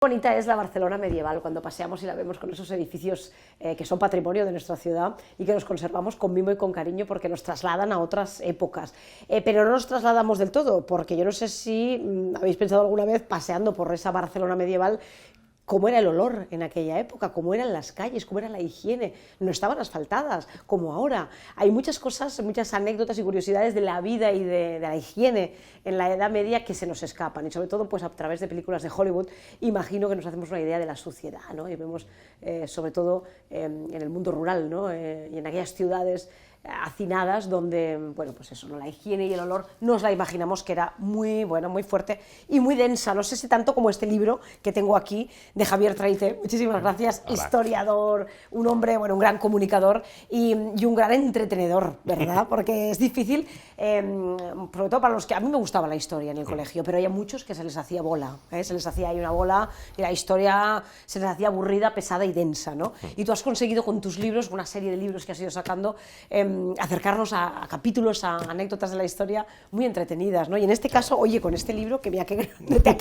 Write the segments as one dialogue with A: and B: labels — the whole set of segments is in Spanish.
A: Bonita es la Barcelona medieval, cuando paseamos y la vemos con esos edificios que son patrimonio de nuestra ciudad y que nos conservamos con mimo y con cariño porque nos trasladan a otras épocas. Pero no nos trasladamos del todo, porque yo no sé si habéis pensado alguna vez, paseando por esa Barcelona medieval, cómo era el olor en aquella época, cómo eran las calles, cómo era la higiene, no estaban asfaltadas, como ahora. Hay muchas cosas, muchas anécdotas y curiosidades de la vida y de la higiene en la Edad Media que se nos escapan, y sobre todo pues, a través de películas de Hollywood, imagino que nos hacemos una idea de la suciedad, ¿no? Y vemos, sobre todo en el mundo rural, ¿no? Y en aquellas ciudades hacinadas donde, bueno, pues eso, ¿no? La higiene y el olor nos la imaginamos que era muy, bueno, muy fuerte y muy densa, no sé si tanto como este libro que tengo aquí de Javier Traité. Muchísimas gracias. Hola. Historiador, un hombre, bueno, un gran comunicador y un gran entretenedor, ¿verdad? Porque es difícil, sobre todo para los que, a mí me gustaba la historia en el colegio, pero hay muchos que se les hacía bola, se les hacía ahí una bola y la historia se les hacía aburrida, pesada y densa, ¿no? Y tú has conseguido con tus libros, una serie de libros que has ido sacando, acercarnos a capítulos, a anécdotas de la historia muy entretenidas, ¿no? Y en este caso, oye, con este libro, que mira que te ha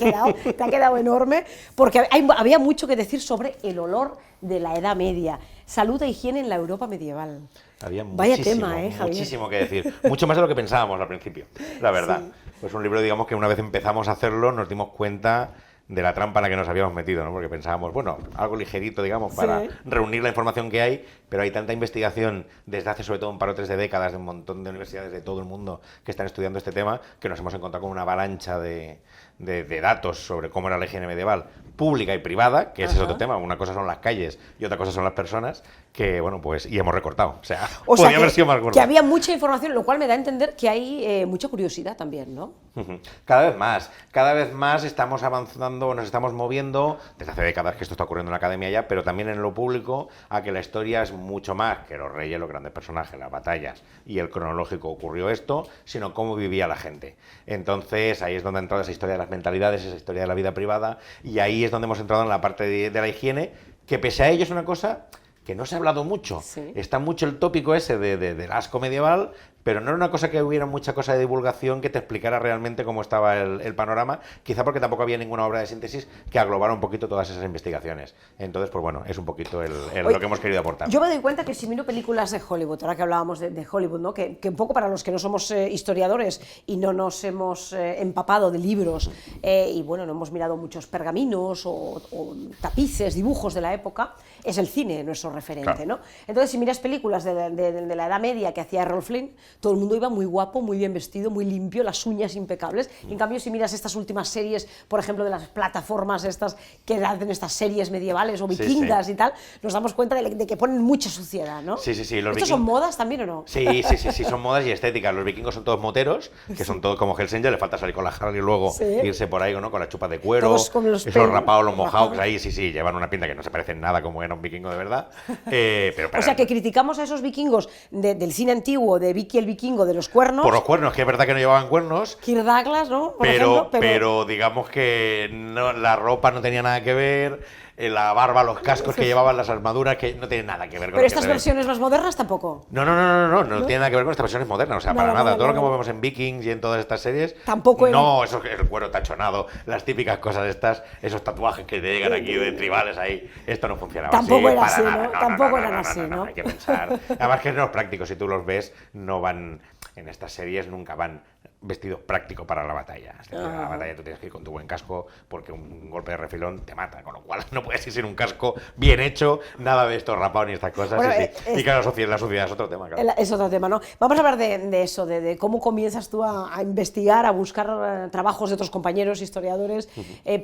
A: quedado enorme, porque había mucho que decir sobre el olor de la Edad Media, salud e higiene en la Europa medieval.
B: Había
A: Vaya tema, Javier.
B: Muchísimo que decir, mucho más de lo que pensábamos al principio, la verdad. Sí. Pues un libro, digamos, que una vez empezamos a hacerlo, nos dimos cuenta de la trampa en la que nos habíamos metido, ¿no? Porque pensábamos, bueno, algo ligerito, digamos, para reunir la información que hay, pero hay tanta investigación desde hace sobre todo un par o tres de décadas de un montón de universidades de todo el mundo que están estudiando este tema, que nos hemos encontrado con una avalancha de datos sobre cómo era la higiene medieval, pública y privada, que ese es otro tema. Una cosa son las calles y otra cosa son las personas, que, bueno, pues, y hemos recortado. O sea podía haber sido más gordo.
A: Que había mucha información, lo cual me da a entender que hay mucha curiosidad también, ¿no?
B: Cada vez más estamos avanzando, nos estamos moviendo, desde hace décadas que esto está ocurriendo en la academia ya, pero también en lo público, a que la historia es mucho más que los reyes, los grandes personajes, las batallas y el cronológico ocurrió esto, sino cómo vivía la gente. Entonces, ahí es donde ha entrado esa historia de las mentalidades, esa historia de la vida privada, y ahí es donde hemos entrado en la parte de la higiene, que pese a ello es una cosa que no se ha hablado mucho. Sí. Está mucho el tópico ese del asco medieval, pero no era una cosa que hubiera mucha cosa de divulgación que te explicara realmente cómo estaba el panorama, quizá porque tampoco había ninguna obra de síntesis que aglobara un poquito todas esas investigaciones. Entonces, pues bueno, es un poquito lo que hemos querido aportar.
A: Yo me doy cuenta que si miro películas de Hollywood, ahora que hablábamos de Hollywood, ¿no? que un poco para los que no somos historiadores y no nos hemos empapado de libros y bueno, no hemos mirado muchos pergaminos o tapices, dibujos de la época, es el cine nuestro referente, claro. ¿no? Entonces, si miras películas de la Edad Media que hacía Errol Flynn, todo el mundo iba muy guapo, muy bien vestido, muy limpio, las uñas impecables. En cambio, si miras estas últimas series, por ejemplo, de las plataformas estas que hacen estas series medievales o vikingas y tal, nos damos cuenta de que ponen mucha suciedad, ¿no?
B: Sí.
A: ¿Estos son modas también o no?
B: Sí, son modas y estéticas. Los vikingos son todos moteros, que son todos como Helsinger, le falta salir con la Harley y luego irse por ahí, ¿no? Con la chupa de cuero, esos rapados, los mojados, ahí sí, llevan una pinta que no se parece en nada como era un vikingo de verdad.
A: O sea, que criticamos a esos vikingos del cine antiguo, de Vicky el vikingo, de los cuernos.
B: Por los cuernos, que es verdad que no llevaban cuernos.
A: Kirk Douglas, ¿no? Por ejemplo,
B: pero digamos que no, la ropa no tenía nada que ver, la barba, los cascos que llevaban, las armaduras, que no tienen nada que ver con
A: pero estas versiones más modernas tampoco.
B: No tiene nada que ver con estas versiones modernas, o sea, para nada. Todo lo que vemos en Vikings y en todas estas series,
A: tampoco
B: no, eso es el cuero tachonado, las típicas cosas estas, esos tatuajes que te llegan aquí de tribales ahí, esto no funcionaba
A: tampoco
B: así.
A: Era así,
B: nada.
A: ¿no? Tampoco eran así, ¿no?
B: Hay que pensar. Además que no es práctico, si tú los ves, no van, en estas series nunca van vestidos prácticos para la batalla. Es decir, a la batalla tú tienes que ir con tu buen casco porque un golpe de refilón te mata, con lo cual no puedes ir sin un casco bien hecho, nada de esto rapado ni estas cosas. Bueno, y claro, la suciedad es otro tema. Claro.
A: Es otro tema, ¿no? Vamos a hablar de eso, de cómo comienzas tú a investigar, a buscar trabajos de otros compañeros historiadores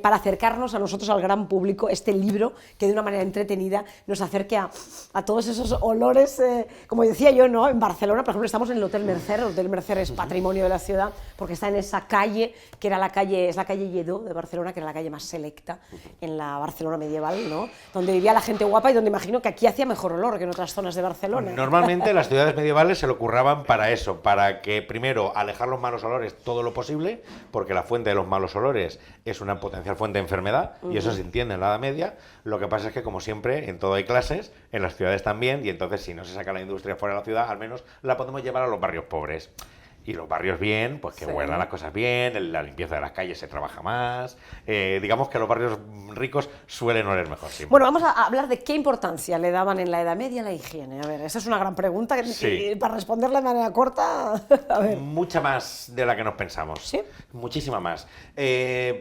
A: para acercarnos a nosotros, al gran público, este libro que de una manera entretenida nos acerque a todos esos olores, como decía yo, ¿no? En Barcelona, por ejemplo, estamos en el Hotel Mercer. El Hotel Mercer es patrimonio de la ciudad porque está en esa calle, que era la calle Lledó de Barcelona, que era la calle más selecta en la Barcelona medieval, ¿no? Donde vivía la gente guapa y donde imagino que aquí hacía mejor olor que en otras zonas de Barcelona.
B: Normalmente las ciudades medievales se lo curraban para eso, para que primero alejar los malos olores todo lo posible, porque la fuente de los malos olores es una potencial fuente de enfermedad, y eso se entiende en la Edad Media. Lo que pasa es que, como siempre, en todo hay clases, en las ciudades también, y entonces si no se saca la industria fuera de la ciudad, al menos la podemos llevar a los barrios pobres. Y los barrios bien, pues que huelan las cosas bien, la limpieza de las calles se trabaja más. Digamos que los barrios ricos suelen oler mejor siempre.
A: Bueno, vamos a hablar de qué importancia le daban en la Edad Media a la higiene. A ver, esa es una gran pregunta que para responderla de manera corta, a ver.
B: Mucha más de la que nos pensamos.
A: ¿Sí?
B: Muchísima más.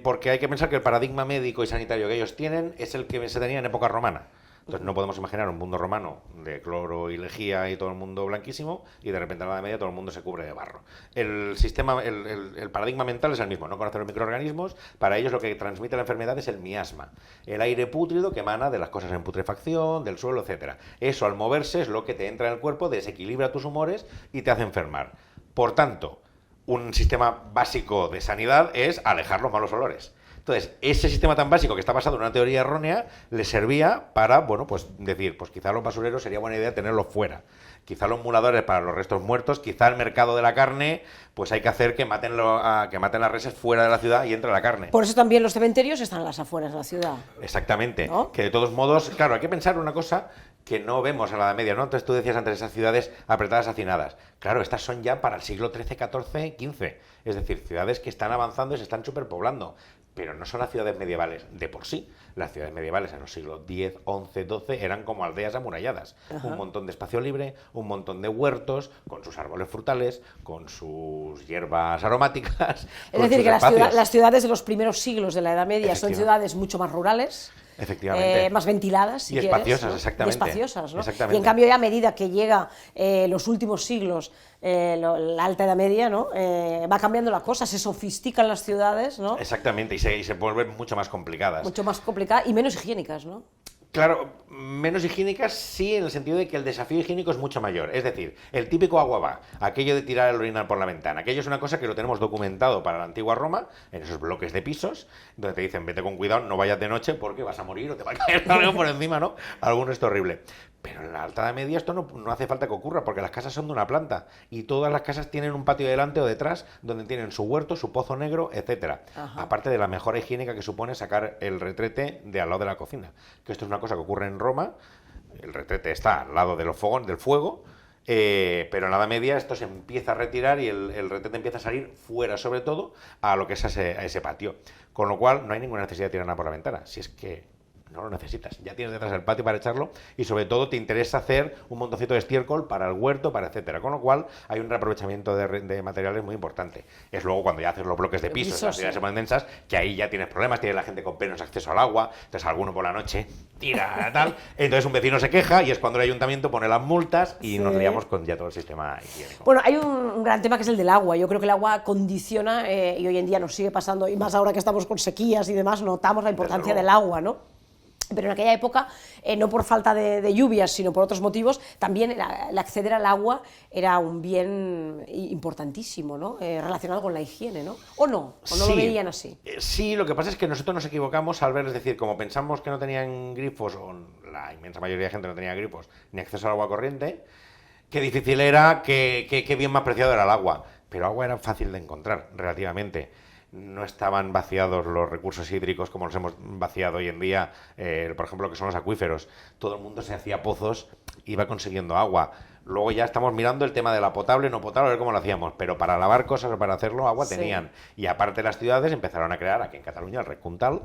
B: Porque hay que pensar que el paradigma médico y sanitario que ellos tienen es el que se tenía en época romana. Entonces no podemos imaginar un mundo romano de cloro y lejía y todo el mundo blanquísimo y de repente en la Edad Media todo el mundo se cubre de barro. El sistema, el paradigma mental es el mismo, no conocer los microorganismos. Para ellos lo que transmite la enfermedad es el miasma, el aire pútrido que emana de las cosas en putrefacción, del suelo, etcétera. Eso al moverse es lo que te entra en el cuerpo, desequilibra tus humores y te hace enfermar. Por tanto, un sistema básico de sanidad es alejar los malos olores. Entonces, ese sistema tan básico que está basado en una teoría errónea le servía para, bueno, pues decir, pues quizá los basureros sería buena idea tenerlos fuera. Quizá los muladores para los restos muertos, quizá el mercado de la carne, pues hay que hacer que maten las reses fuera de la ciudad y entre la carne.
A: Por eso también los cementerios están a las afueras de la ciudad.
B: Exactamente.
A: ¿No?
B: Que de todos modos, claro, hay que pensar una cosa que no vemos en la Edad Media, ¿no? Entonces tú decías antes esas ciudades apretadas, hacinadas. Claro, estas son ya para el siglo XIII, XIV, XV. Es decir, ciudades que están avanzando y se están superpoblando. Pero no son las ciudades medievales de por sí. Las ciudades medievales en los siglos X, XI, XII eran como aldeas amuralladas. Ajá. Un montón de espacio libre, un montón de huertos, con sus árboles frutales, con sus hierbas aromáticas.
A: Es decir, que las ciudades de los primeros siglos de la Edad Media son ciudades mucho más rurales.
B: Efectivamente.
A: Más ventiladas, si quieres,
B: espaciosas,
A: ¿no?
B: exactamente.
A: Y espaciosas, ¿no?
B: Exactamente.
A: Y en cambio ya a medida que llega los últimos siglos, la Alta Edad Media, ¿no? Va cambiando la cosa, se sofistican las ciudades, ¿no?
B: Exactamente, y se vuelven mucho más complicadas.
A: Mucho más complicadas y menos higiénicas, ¿no?
B: Claro, menos higiénicas sí, en el sentido de que el desafío higiénico es mucho mayor. Es decir, el típico agua va, aquello de tirar el orinal por la ventana, aquello es una cosa que lo tenemos documentado para la antigua Roma, en esos bloques de pisos, donde te dicen, vete con cuidado, no vayas de noche porque vas a morir o te va a caer algo por encima, ¿no? Algún resto horrible. Pero en la Alta Edad Media esto no hace falta que ocurra, porque las casas son de una planta, y todas las casas tienen un patio delante o detrás, donde tienen su huerto, su pozo negro, etcétera. Aparte de la mejora higiénica que supone sacar el retrete de al lado de la cocina, que esto es una cosa que ocurre en Roma. El retrete está al lado de los del fuego, pero en la Edad Media esto se empieza a retirar y el retrete empieza a salir fuera, sobre todo, a lo que es a ese patio. Con lo cual no hay ninguna necesidad de tirar nada por la ventana, si es que no lo necesitas, ya tienes detrás el patio para echarlo y sobre todo te interesa hacer un montoncito de estiércol para el huerto, para etcétera, con lo cual hay un reaprovechamiento de materiales muy importante. Es luego cuando ya haces los bloques de pisos, las ciudades se ponen densas, que ahí ya tienes problemas, tiene la gente con menos acceso al agua, entonces alguno por la noche tira tal, entonces un vecino se queja y es cuando el ayuntamiento pone las multas y nos liamos con ya todo el sistema higiénico.
A: Bueno, hay un gran tema que es el del agua. Yo creo que el agua condiciona y hoy en día nos sigue pasando, y más ahora que estamos con sequías y demás, notamos la importancia del agua, ¿no? Pero en aquella época, no por falta de lluvias, sino por otros motivos, también el acceder al agua era un bien importantísimo, ¿no? Relacionado con la higiene, ¿no? ¿O no? ¿O no lo veían así?
B: Sí, lo que pasa es que nosotros nos equivocamos al ver, es decir, como pensamos que no tenían grifos, o la inmensa mayoría de gente no tenía grifos, ni acceso al agua corriente, qué difícil era, qué bien más preciado era el agua. Pero agua era fácil de encontrar, relativamente. No estaban vaciados los recursos hídricos como los hemos vaciado hoy en día, por ejemplo, lo que son los acuíferos. Todo el mundo se hacía pozos y iba consiguiendo agua. Luego ya estamos mirando el tema de la potable, no potable, a ver cómo lo hacíamos. Pero para lavar cosas o para hacerlo, agua tenían. Y aparte las ciudades empezaron a crear, aquí en Cataluña, el Recuntal,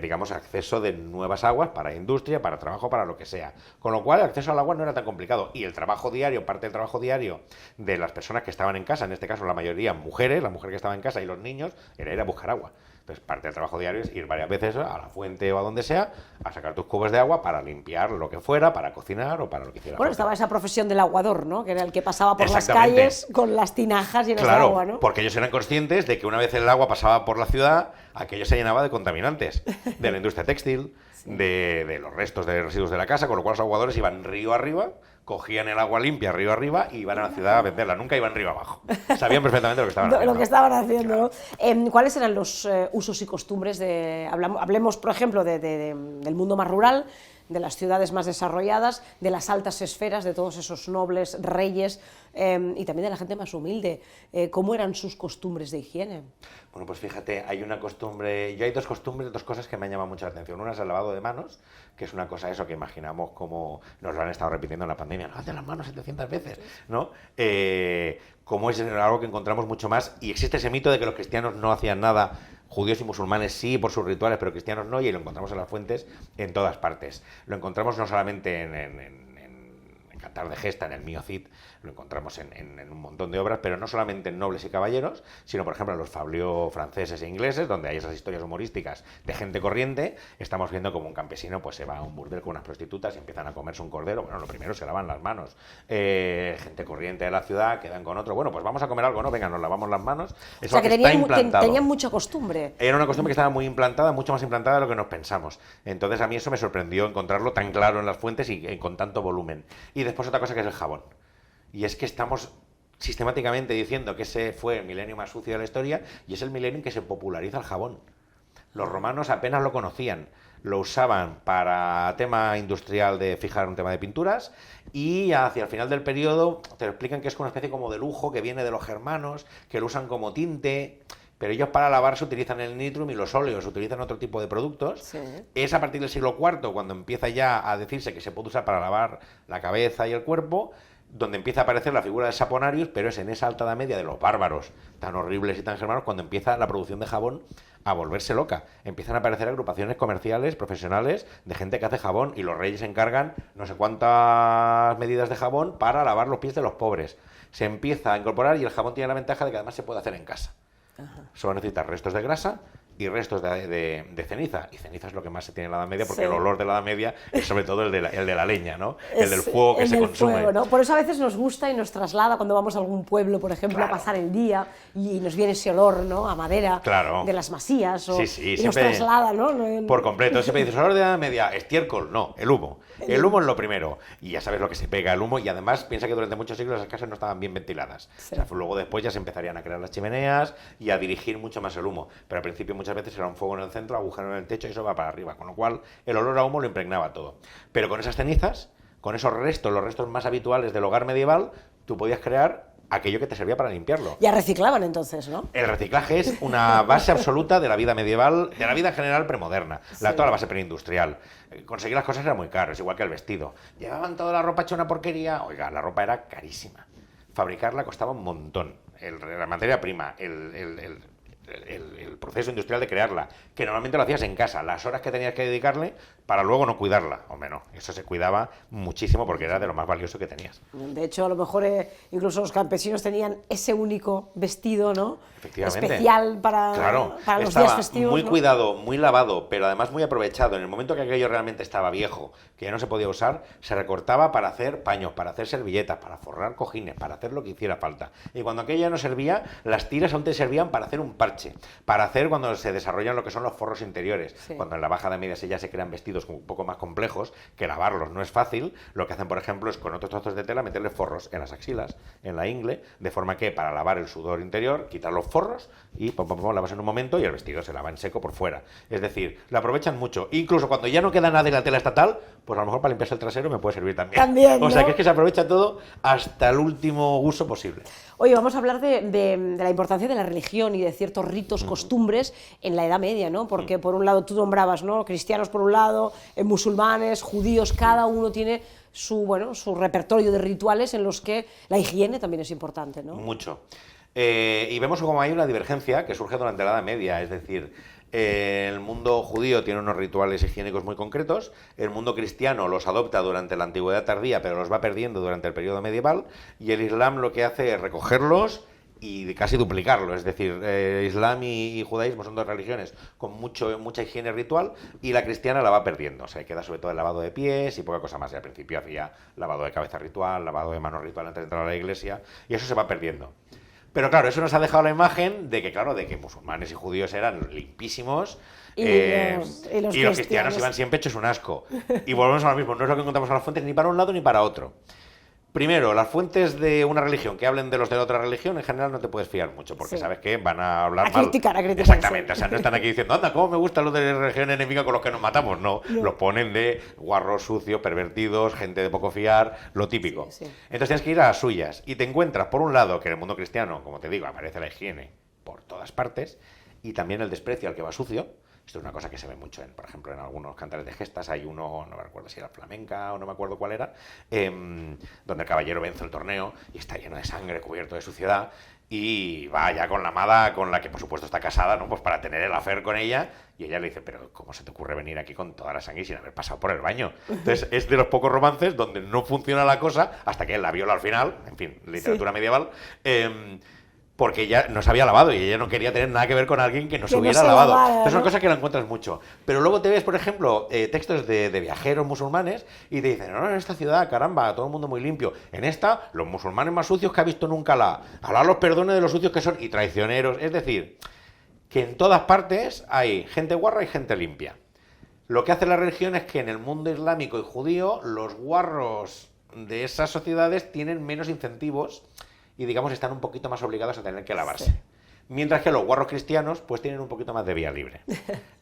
B: digamos, acceso de nuevas aguas para industria, para trabajo, para lo que sea. Con lo cual, el acceso al agua no era tan complicado. Y el trabajo diario, parte del trabajo diario de las personas que estaban en casa, en este caso la mayoría mujeres, la mujer que estaba en casa y los niños, era ir a buscar agua. Entonces, parte del trabajo diario es ir varias veces a la fuente o a donde sea a sacar tus cubos de agua para limpiar lo que fuera, para cocinar o para lo que hiciera.
A: Bueno, estaba esa profesión del aguador, ¿no? Que era el que pasaba por las calles con las tinajas llenas de agua, ¿no?
B: Porque ellos eran conscientes de que una vez el agua pasaba por la ciudad, aquello se llenaba de contaminantes, de la industria textil, de los restos de residuos de la casa, con lo cual los aguadores iban río arriba, cogían el agua limpia río arriba y iban a la ciudad a venderla, nunca iban río abajo. Sabían perfectamente lo que estaban haciendo.
A: Lo que estaban haciendo, ¿no? ¿Cuáles eran los usos y costumbres de... Hablemos, por ejemplo, del mundo más rural, de las ciudades más desarrolladas, de las altas esferas, de todos esos nobles, reyes, y también de la gente más humilde. ¿Cómo eran sus costumbres de higiene?
B: Bueno, pues fíjate, hay una costumbre, hay dos costumbres, dos cosas que me han llamado mucho la atención. Una es el lavado de manos, que es una cosa eso que imaginamos como nos lo han estado repitiendo en la pandemia, lávate las manos 700 veces, ¿no? Como es algo que encontramos mucho más, y existe ese mito de que los cristianos no hacían nada, judíos y musulmanes sí por sus rituales, pero cristianos no, y lo encontramos en las fuentes en todas partes. Lo encontramos no solamente en Cantar de Gesta, en el Mio Cid, lo encontramos en un montón de obras, pero no solamente en nobles y caballeros, sino por ejemplo en los fabliaux franceses e ingleses, donde hay esas historias humorísticas de gente corriente. Estamos viendo como un campesino pues se va a un burdel con unas prostitutas y empiezan a comerse un cordero. Bueno, lo primero se lavan las manos. Gente corriente de la ciudad quedan con otro. Bueno, pues vamos a comer algo, ¿no? Venga, nos lavamos las manos. Eso
A: o sea, que
B: está implantado.
A: tenían mucha costumbre.
B: Era una costumbre que estaba muy implantada, mucho más implantada de lo que nos pensamos. Entonces a mí eso me sorprendió encontrarlo tan claro en las fuentes y con tanto volumen. Y después otra cosa que es el jabón. Y es que estamos sistemáticamente diciendo que ese fue el milenio más sucio de la historia y es el milenio en que se populariza el jabón. Los romanos apenas lo conocían, lo usaban para tema industrial de fijar un tema de pinturas y hacia el final del periodo te lo explican que es una especie como de lujo que viene de los germanos, que lo usan como tinte. Pero ellos para lavarse utilizan el nitrum y los óleos, utilizan otro tipo de productos.
A: Sí.
B: Es a partir del siglo IV cuando empieza ya a decirse que se puede usar para lavar la cabeza y el cuerpo, donde empieza a aparecer la figura de Saponarius, pero es en esa alta edad media de los bárbaros tan horribles y tan germanos cuando empieza la producción de jabón a volverse loca. Empiezan a aparecer agrupaciones comerciales, profesionales, de gente que hace jabón y los reyes encargan no sé cuántas medidas de jabón para lavar los pies de los pobres. Se empieza a incorporar y el jabón tiene la ventaja de que además se puede hacer en casa. Solo necesitas restos de grasa y restos de ceniza. Y ceniza es lo que más se tiene en la Edad Media, porque el olor de la Edad Media es sobre todo el de la leña, ¿no? El del fuego que se consume.
A: Fuego, ¿no? Por eso a veces nos gusta y nos traslada cuando vamos a algún pueblo, por ejemplo, a pasar el día y nos viene ese olor, ¿no? A madera de las masías.
B: Sí,
A: y nos traslada, ¿no?
B: Por completo. Siempre dices, olor de la Edad Media, estiércol. No, el humo. El humo es lo primero. Y ya sabes lo que se pega el humo. Y además piensa que durante muchos siglos las casas no estaban bien ventiladas. Sí. O sea, luego después ya se empezarían a crear las chimeneas y a dirigir mucho más el humo. Pero al principio muchas veces era un fuego en el centro, agujero en el techo y eso va para arriba. Con lo cual el olor a humo lo impregnaba todo. Pero con esas cenizas, con esos restos, los restos más habituales del hogar medieval, tú podías crear aquello que te servía para limpiarlo.
A: Ya reciclaban entonces, ¿no?
B: El reciclaje es una base absoluta de la vida medieval, de la vida en general premoderna, toda la base preindustrial. Conseguir las cosas era muy caro, es igual que el vestido. Llevaban toda la ropa hecha una porquería. Oiga, la ropa era carísima. Fabricarla costaba un montón. La materia prima, el proceso industrial de crearla, que normalmente lo hacías en casa, las horas que tenías que dedicarle para luego no cuidarla. Hombre, no, eso se cuidaba muchísimo porque era de lo más valioso que tenías.
A: De hecho, a lo mejor incluso los campesinos tenían ese único vestido, ¿no?
B: Efectivamente.
A: Especial para los días festivos.
B: Muy
A: ¿no?
B: cuidado, muy lavado, pero además muy aprovechado. En el momento que aquello realmente estaba viejo, que ya no se podía usar, se recortaba para hacer paños, para hacer servilletas, para forrar cojines, para hacer lo que hiciera falta. Y cuando aquello ya no servía, las tiras aún te servían para hacer un parche, para hacer cuando se desarrollan lo que son los forros interiores. Sí. Cuando en la Baja Edad Media ya se crean vestidos un poco más complejos, que lavarlos no es fácil, lo que hacen, por ejemplo, es con otros trozos de tela meterle forros en las axilas, en la ingle, de forma que para lavar el sudor interior, quitar los forros y lavas en un momento y el vestido se lava en seco por fuera. Es decir, lo aprovechan mucho. Incluso cuando ya no queda nada de la tela estatal, pues a lo mejor para limpiarse el trasero me puede servir también. O sea, que es que se aprovecha todo hasta el último uso posible.
A: Oye, vamos a hablar de la importancia de la religión y de ciertos ritos, costumbres en la Edad Media, ¿no? Porque por un lado tú nombrabas, ¿no? Cristianos por un lado, musulmanes, judíos, cada uno tiene su repertorio de rituales en los que la higiene también es importante, ¿no?
B: Mucho. Y vemos como hay una divergencia que surge durante la Edad Media, es decir, el mundo judío tiene unos rituales higiénicos muy concretos, el mundo cristiano los adopta durante la antigüedad tardía, pero los va perdiendo durante el periodo medieval, y el Islam lo que hace es recogerlos y casi duplicarlo, es decir, Islam y judaísmo son dos religiones con mucha higiene ritual, y la cristiana la va perdiendo, o sea, queda sobre todo el lavado de pies y poca cosa más. Y al principio hacía lavado de cabeza ritual, lavado de manos ritual antes de entrar a la iglesia, y eso se va perdiendo. Pero claro, eso nos ha dejado la imagen de que musulmanes y judíos eran limpísimos
A: y
B: los cristianos iban siempre hechos un asco. Y volvemos a lo mismo, no es lo que encontramos en las fuentes ni para un lado ni para otro. Primero, las fuentes de una religión que hablen de los de la otra religión, en general no te puedes fiar mucho, porque
A: Sí.
B: sabes que van a hablar
A: A
B: mal.
A: criticar,
B: Exactamente,
A: sí.
B: o sea, no están aquí diciendo, anda, ¿cómo me gustan los de la religión enemiga con los que nos matamos? No, los ponen de guarros sucios, pervertidos, gente de poco fiar, lo típico.
A: Sí, sí.
B: Entonces tienes que ir a las suyas y te encuentras, por un lado, que en el mundo cristiano, como te digo, aparece la higiene por todas partes y también el desprecio al que va sucio. Esto es una cosa que se ve mucho, por ejemplo, en algunos cantares de gestas. Hay uno, no me recuerdo si era flamenca o no me acuerdo cuál era, donde el caballero vence el torneo y está lleno de sangre, cubierto de suciedad, y va ya con la amada, con la que por supuesto está casada, ¿no? Pues para tener el affair con ella, y ella le dice, pero ¿cómo se te ocurre venir aquí con toda la sangre y sin haber pasado por el baño? Entonces es de los pocos romances donde no funciona la cosa hasta que él la viola al final, en fin, literatura medieval, porque ella no se había lavado y ella no quería tener nada que ver con alguien que no se
A: Que no
B: hubiera
A: se
B: lavado.
A: lavara,
B: Entonces es una
A: ¿no?
B: cosa que la encuentras mucho. Pero luego te ves, por ejemplo, textos de viajeros musulmanes y te dicen, no, en esta ciudad, caramba, todo el mundo muy limpio. En esta, los musulmanes más sucios que ha visto nunca Alá los perdone de los sucios que son y traicioneros. Es decir, que en todas partes hay gente guarra y gente limpia. Lo que hace la religión es que en el mundo islámico y judío, los guarros de esas sociedades tienen menos incentivos y, digamos, están un poquito más obligados a tener que lavarse.
A: Sí.
B: Mientras que los guarros cristianos, pues tienen un poquito más de vía libre.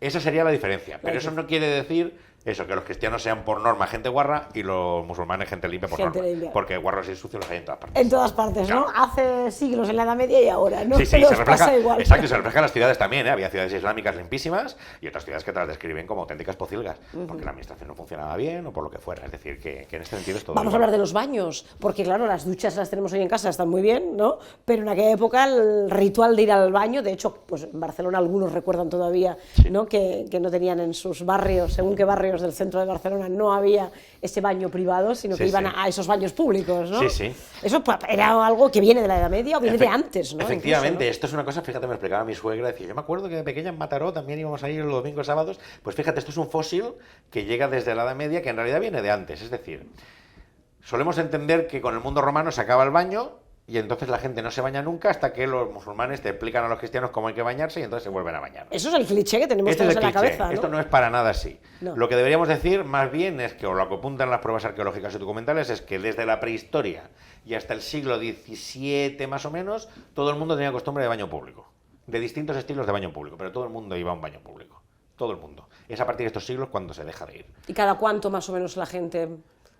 B: Esa sería la diferencia. Pero eso no quiere decir eso, que los cristianos sean por norma gente guarra y los musulmanes gente limpia por
A: Gente
B: norma.
A: limpia.
B: Porque guarros y sucios los hay en todas partes.
A: En todas partes, ¿no?
B: Claro.
A: Hace siglos en la Edad Media y ahora, ¿no?
B: Sí, sí,
A: Nos
B: se refleja,
A: pasa igual.
B: exacto, y se refleja en las ciudades también, ¿eh? Había ciudades islámicas limpísimas y otras ciudades que te las describen como auténticas pocilgas, porque la administración no funcionaba bien o por lo que fuera. Es decir, que en este sentido es todo
A: Vamos a
B: igual.
A: hablar de los baños, porque claro, las duchas las tenemos hoy en casa, están muy bien, ¿no? Pero en aquella época el ritual de ir al baño, de hecho, pues en Barcelona algunos recuerdan todavía,
B: Sí.
A: ¿no? Que no tenían en sus barrios, según qué barrios del centro de Barcelona, no había ese baño privado, sino
B: Sí,
A: que iban
B: sí.
A: a esos baños públicos, ¿no?
B: Sí, sí.
A: Eso pues, era algo que viene de la Edad Media o viene de antes, ¿no?
B: Efectivamente,
A: Incluso,
B: esto es una cosa, fíjate, me explicaba mi suegra, decía, yo me acuerdo que de pequeña en Mataró también íbamos a ir los domingos, sábados, pues fíjate, esto es un fósil que llega desde la Edad Media, que en realidad viene de antes, es decir, solemos entender que con el mundo romano se acaba el baño y entonces la gente no se baña nunca hasta que los musulmanes te explican a los cristianos cómo hay que bañarse y entonces se vuelven a bañar.
A: ¿no? Eso es el cliché que tenemos
B: Este es
A: todos
B: el
A: en la
B: cliché.
A: cabeza, ¿no?
B: Esto no es para nada así.
A: No.
B: Lo que deberíamos decir más bien es que, o lo que apuntan las pruebas arqueológicas y documentales, es que desde la prehistoria y hasta el siglo XVII más o menos, todo el mundo tenía costumbre de baño público. De distintos estilos de baño público, pero todo el mundo iba a un baño público. Todo el mundo. Es a partir de estos siglos cuando se deja de ir.
A: ¿Y cada cuánto más o menos la gente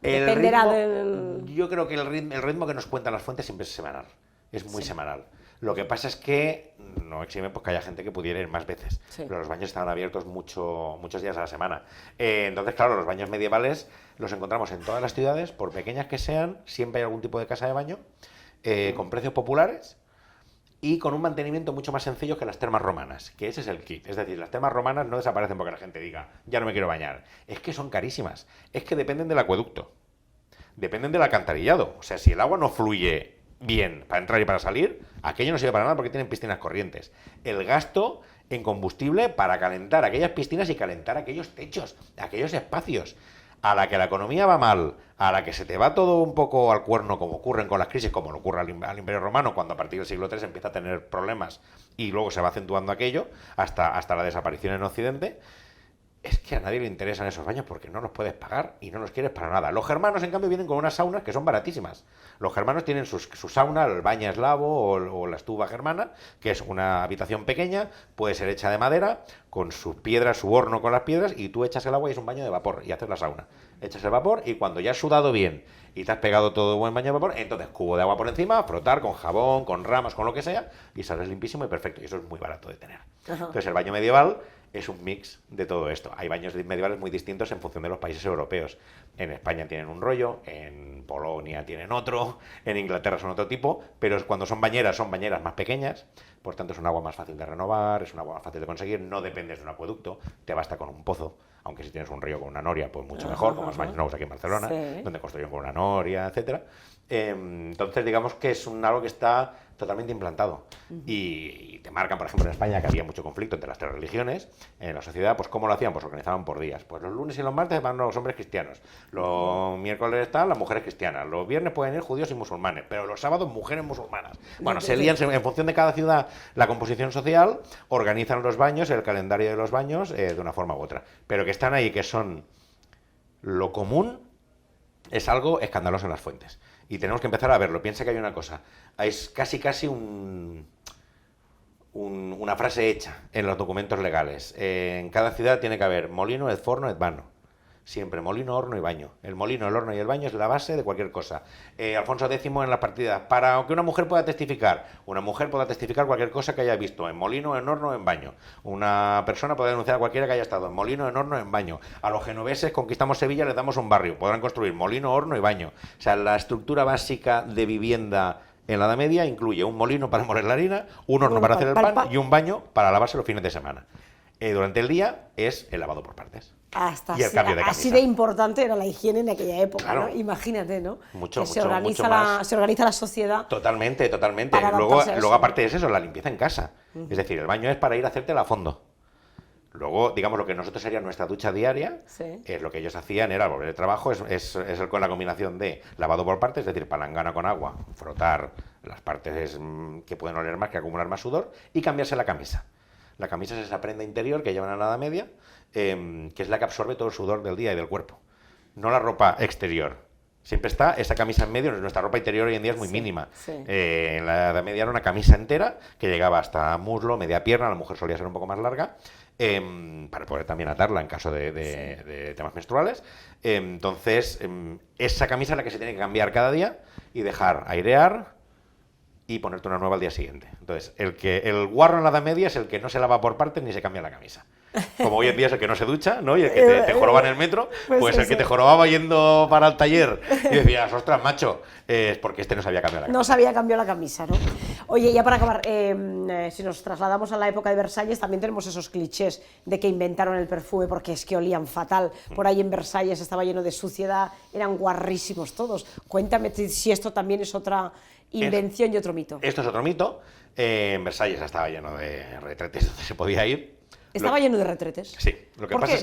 B: El
A: dependerá
B: ritmo-
A: del...
B: Yo creo que el ritmo que nos cuentan las fuentes siempre es semanal. Es muy semanal. Lo que pasa es que no exime pues, que haya gente que pudiera ir más veces.
A: Sí.
B: Pero los baños estaban abiertos muchos días a la semana. Entonces, claro, los baños medievales los encontramos en todas las ciudades, por pequeñas que sean, siempre hay algún tipo de casa de baño, con precios populares y con un mantenimiento mucho más sencillo que las termas romanas, que ese es el kit. Es decir, las termas romanas no desaparecen porque la gente diga, ya no me quiero bañar. Es que son carísimas. Es que dependen del acueducto. Dependen del alcantarillado. O sea, si el agua no fluye bien para entrar y para salir, aquello no sirve para nada porque tienen piscinas corrientes. El gasto en combustible para calentar aquellas piscinas y calentar aquellos techos, aquellos espacios. A la que la economía va mal, a la que se te va todo un poco al cuerno, como ocurren con las crisis, como le ocurre al Imperio Romano, cuando a partir del siglo III empieza a tener problemas y luego se va acentuando aquello, hasta la desaparición en Occidente, es que a nadie le interesan esos baños porque no los puedes pagar y no los quieres para nada. Los germanos, en cambio, vienen con unas saunas que son baratísimas. Los germanos tienen su sauna, el baña eslavo o la estufa germana, que es una habitación pequeña, puede ser hecha de madera, con sus piedras, su horno con las piedras, y tú echas el agua y es un baño de vapor, y haces la sauna. Echas el vapor y cuando ya has sudado bien y te has pegado todo buen baño de vapor, entonces cubo de agua por encima, frotar con jabón, con ramas, con lo que sea, y sales limpísimo y perfecto. Y eso es muy barato de tener.
A: Ajá.
B: Entonces el baño medieval es un mix de todo esto. Hay baños medievales muy distintos en función de los países europeos. En España tienen un rollo, en Polonia tienen otro, en Inglaterra son otro tipo, pero cuando son bañeras más pequeñas, por tanto es un agua más fácil de renovar, es un agua más fácil de conseguir, no dependes de un acueducto, te basta con un pozo, aunque si tienes un río con una noria, pues mucho mejor, como los baños nuevos aquí en Barcelona,
A: Sí.
B: donde construyeron con una noria, etcétera. Entonces digamos que es algo que está totalmente implantado y te marcan, por ejemplo, en España, que había mucho conflicto entre las tres religiones en la sociedad, pues ¿cómo lo hacían? Pues organizaban por días. Pues los lunes y los martes van los hombres cristianos, los miércoles están las mujeres cristianas, los viernes pueden ir judíos y musulmanes, pero los sábados mujeres musulmanas. Bueno, se lían en función de cada ciudad, la composición social, organizan los baños, el calendario de los baños de una forma u otra, pero que están ahí, que son lo común es algo escandaloso en las fuentes. Y tenemos que empezar a verlo. Piensa que hay una cosa. Es casi una frase hecha en los documentos legales. En cada ciudad tiene que haber molino, et forno, et vano. Siempre molino, horno y baño. El molino, el horno y el baño es la base de cualquier cosa. Alfonso X en las partidas, para que una mujer pueda testificar cualquier cosa que haya visto en molino, en horno, en baño. Una persona puede denunciar a cualquiera que haya estado en molino, en horno, en baño. A los genoveses conquistamos Sevilla, les damos un barrio. Podrán construir molino, horno y baño. O sea, la estructura básica de vivienda en la Edad Media incluye un molino para moler la harina, un horno para hacer el pan y un baño para lavarse los fines de semana. Durante el día es el lavado por partes.
A: Hasta
B: y el cambio de camisa.
A: Así de importante era la higiene en aquella época,
B: claro.
A: ¿no? Imagínate, ¿no?
B: Se organiza
A: la sociedad.
B: Totalmente. Luego aparte de eso, la limpieza en casa. Es decir, el baño es para ir a hacértela a fondo. Luego, digamos, lo que nosotros sería nuestra ducha diaria, es lo que ellos hacían era, al volver de trabajo, es con la combinación de lavado por partes, es decir, palangana con agua, frotar las partes que pueden oler más, que acumular más sudor, y cambiarse la camisa. La camisa es esa prenda interior que llevan a la Edad Media, que es la que absorbe todo el sudor del día y del cuerpo. No la ropa exterior. Siempre está esa camisa en medio. Nuestra ropa interior hoy en día es muy mínima. En la Edad Media era una camisa entera que llegaba hasta muslo, media pierna. La mujer solía ser un poco más larga, para poder también atarla en caso de temas menstruales. Entonces, esa camisa es la que se tiene que cambiar cada día y dejar airear y ponerte una nueva al día siguiente. Entonces, el guarro en la Edad Media es el que no se lava por partes ni se cambia la camisa. Como hoy en día es el que no se ducha, ¿no? Y el que te joroba en el metro, pues el que te jorobaba yendo para el taller y decías, ostras, macho, es porque este no se había cambiado la camisa.
A: No se había cambiado la camisa, ¿no? Oye, ya para acabar, si nos trasladamos a la época de Versalles, también tenemos esos clichés de que inventaron el perfume porque es que olían fatal. Por ahí en Versalles estaba lleno de suciedad, eran guarrísimos todos. Cuéntame si esto también es otra invención y otro mito.
B: Esto es otro mito. En Versalles estaba lleno de retretes donde se podía ir.
A: Estaba lleno de retretes.
B: Sí.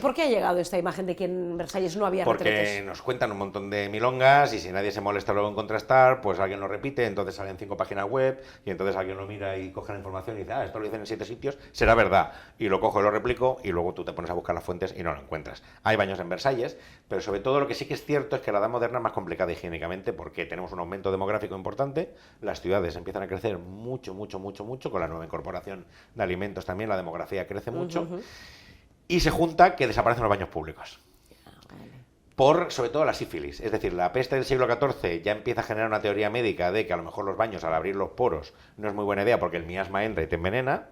A: ¿Por qué ha llegado esta imagen de que en Versalles no había retretes?
B: Porque nos cuentan un montón de milongas y si nadie se molesta luego en contrastar, pues alguien lo repite, entonces salen 5 páginas web y entonces alguien lo mira y coge la información y dice, esto lo dicen en 7 sitios, será verdad. Y lo cojo y lo replico y luego tú te pones a buscar las fuentes y no lo encuentras. Hay baños en Versalles, pero sobre todo lo que sí que es cierto es que la edad moderna es más complicada higiénicamente porque tenemos un aumento demográfico importante, las ciudades empiezan a crecer mucho, con la nueva incorporación de alimentos también, la demografía crece mucho. Y se junta que desaparecen los baños públicos. Por, sobre todo, la sífilis. Es decir, la peste del siglo XIV ya empieza a generar una teoría médica de que a lo mejor los baños, al abrir los poros, no es muy buena idea porque el miasma entra y te envenena.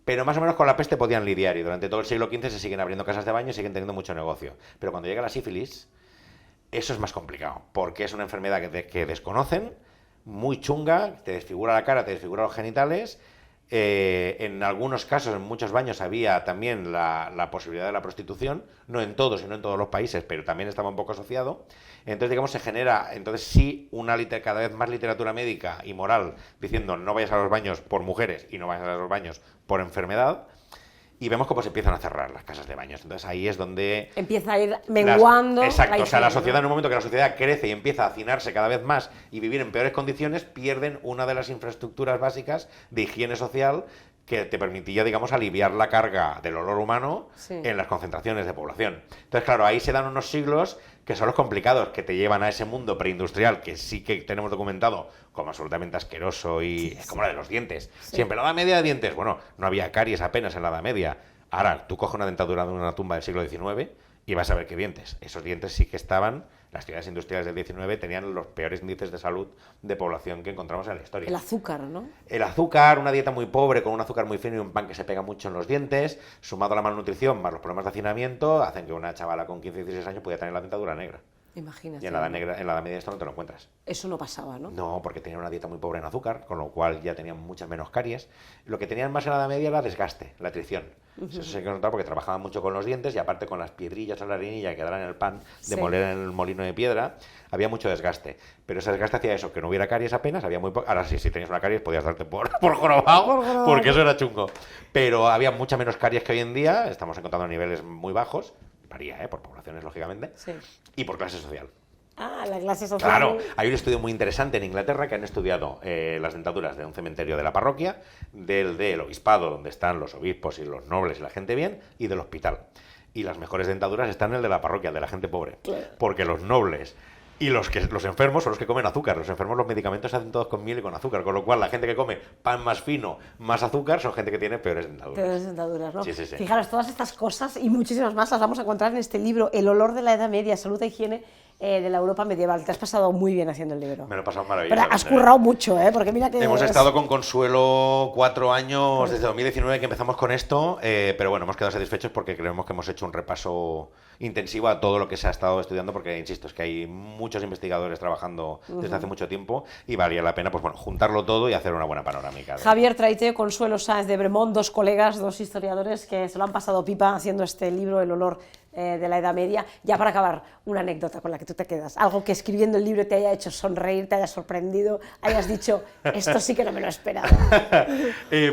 B: Pero más o menos con la peste podían lidiar y durante todo el siglo XV se siguen abriendo casas de baño y siguen teniendo mucho negocio. Pero cuando llega la sífilis, eso es más complicado porque es una enfermedad que desconocen, muy chunga, te desfigura la cara, te desfigura los genitales. En algunos casos, en muchos baños, había también la posibilidad de la prostitución, no en todos y no en todos los países, pero también estaba un poco asociado. Entonces, digamos, se genera, sí, cada vez más literatura médica y moral diciendo no vayas a los baños por mujeres y no vayas a los baños por enfermedad. Y vemos cómo se empiezan a cerrar las casas de baños. Entonces ahí es donde
A: empieza a ir menguando.
B: Exacto, la sociedad, en un momento que la sociedad crece y empieza a hacinarse cada vez más y vivir en peores condiciones, pierden una de las infraestructuras básicas de higiene social que te permitía, digamos, aliviar la carga del olor humano en las concentraciones de población. Entonces, claro, ahí se dan unos siglos que son los complicados, que te llevan a ese mundo preindustrial que sí que tenemos documentado como absolutamente asqueroso y es como la de los dientes. Siempre la edad media de dientes, bueno, no había caries apenas en la edad media. Ahora, tú coges una dentadura de una tumba del siglo XIX y vas a ver qué dientes. Esos dientes sí que estaban, las ciudades industriales del XIX tenían los peores índices de salud de población que encontramos en la historia.
A: El azúcar, ¿no?
B: El azúcar, una dieta muy pobre con un azúcar muy fino y un pan que se pega mucho en los dientes, sumado a la malnutrición más los problemas de hacinamiento, hacen que una chavala con 15 y 16 años pudiera tener la dentadura negra.
A: Imagínate.
B: Y en la edad media esto no te lo encuentras.
A: Eso no pasaba, ¿no?
B: No, porque tenían una dieta muy pobre en azúcar, con lo cual ya tenían muchas menos caries. Lo que tenían más en la edad media era desgaste, la atrición. Eso se hay que notar porque trabajaban mucho con los dientes y aparte con las piedrillas o la harinilla que daban en el pan de moler en el molino de piedra, había mucho desgaste. Pero ese desgaste hacía eso, que no hubiera caries apenas, había muy ahora sí, si tenías una caries podías darte por jorobado, porque eso era chungo. Pero había mucha menos caries que hoy en día, estamos encontrando niveles muy bajos, varía, por poblaciones, lógicamente, y por clase social.
A: La clase social.
B: Claro, hay un estudio muy interesante en Inglaterra que han estudiado las dentaduras de un cementerio de la parroquia, del obispado, donde están los obispos y los nobles y la gente bien, y del hospital. Y las mejores dentaduras están en el de la parroquia, de la gente pobre. Claro. Porque los nobles Y los enfermos son los que comen azúcar. Los enfermos los medicamentos se hacen todos con miel y con azúcar, con lo cual la gente que come pan más fino, más azúcar, son gente que tiene peores dentaduras.
A: Peores dentaduras, ¿no?
B: Sí, sí, sí.
A: Fijaros, todas estas cosas y muchísimas más las vamos a encontrar en este libro, El olor de la Edad Media, salud e higiene de la Europa medieval. Te has pasado muy bien haciendo el libro.
B: Me lo he pasado maravillosamente.
A: Pero has currado mucho, porque mira que...
B: Hemos estado con Consuelo 4 años, desde 2019 que empezamos con esto, pero bueno, hemos quedado satisfechos porque creemos que hemos hecho un repaso intensivo a todo lo que se ha estado estudiando, porque, insisto, es que hay muchos investigadores trabajando desde hace mucho tiempo y valía la pena, pues bueno, juntarlo todo y hacer una buena panorámica.
A: Javier Traité, Consuelo Sáenz de Bremont, dos colegas, dos historiadores que se lo han pasado pipa haciendo este libro, El olor de la Edad Media. Ya para acabar, una anécdota con la que tú te quedas, algo que escribiendo el libro te haya hecho sonreír, te haya sorprendido, hayas dicho, esto sí que no me lo esperaba.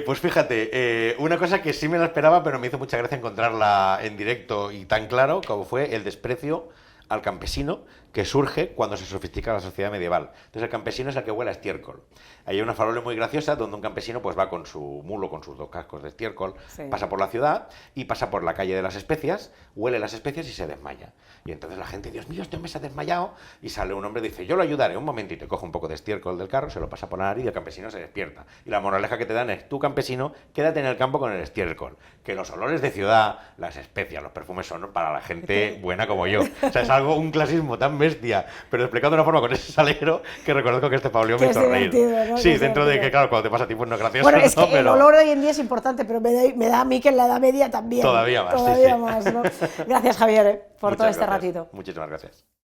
B: Pues fíjate, una cosa que sí me la esperaba, pero me hizo mucha gracia encontrarla en directo y tan claro, como fue el desprecio al campesino que surge cuando se sofistica la sociedad medieval. Entonces el campesino es el que huele a estiércol. Hay una farola muy graciosa donde un campesino pues va con su mulo, con sus 2 cascos de estiércol,
A: sí,
B: pasa por la ciudad y pasa por la calle de las especias, huele las especias y se desmaya. Y entonces la gente, Dios mío, este hombre se ha desmayado, y sale un hombre y dice, yo lo ayudaré un momentito, y coge un poco de estiércol del carro, se lo pasa por la nariz y el campesino se despierta. Y la moraleja que te dan es, tú campesino, quédate en el campo con el estiércol, que los olores de ciudad, las especias, los perfumes son para la gente buena como yo. O sea, es algo, un clasismo tan bestia, pero explicado de una forma con ese salero que reconozco que este Paulio me hizo reír.
A: ¿No?
B: Sí, dentro de que, claro, cuando te pasa a ti pues no es gracioso.
A: Bueno, es que
B: ¿no?
A: el olor hoy en día es importante, pero me da a mí que en la Edad Media también.
B: Todavía más,
A: Todavía
B: sí.
A: más, ¿no? Gracias, Javier, por
B: Muchas
A: todo este
B: gracias.
A: ratito.
B: Muchísimas gracias.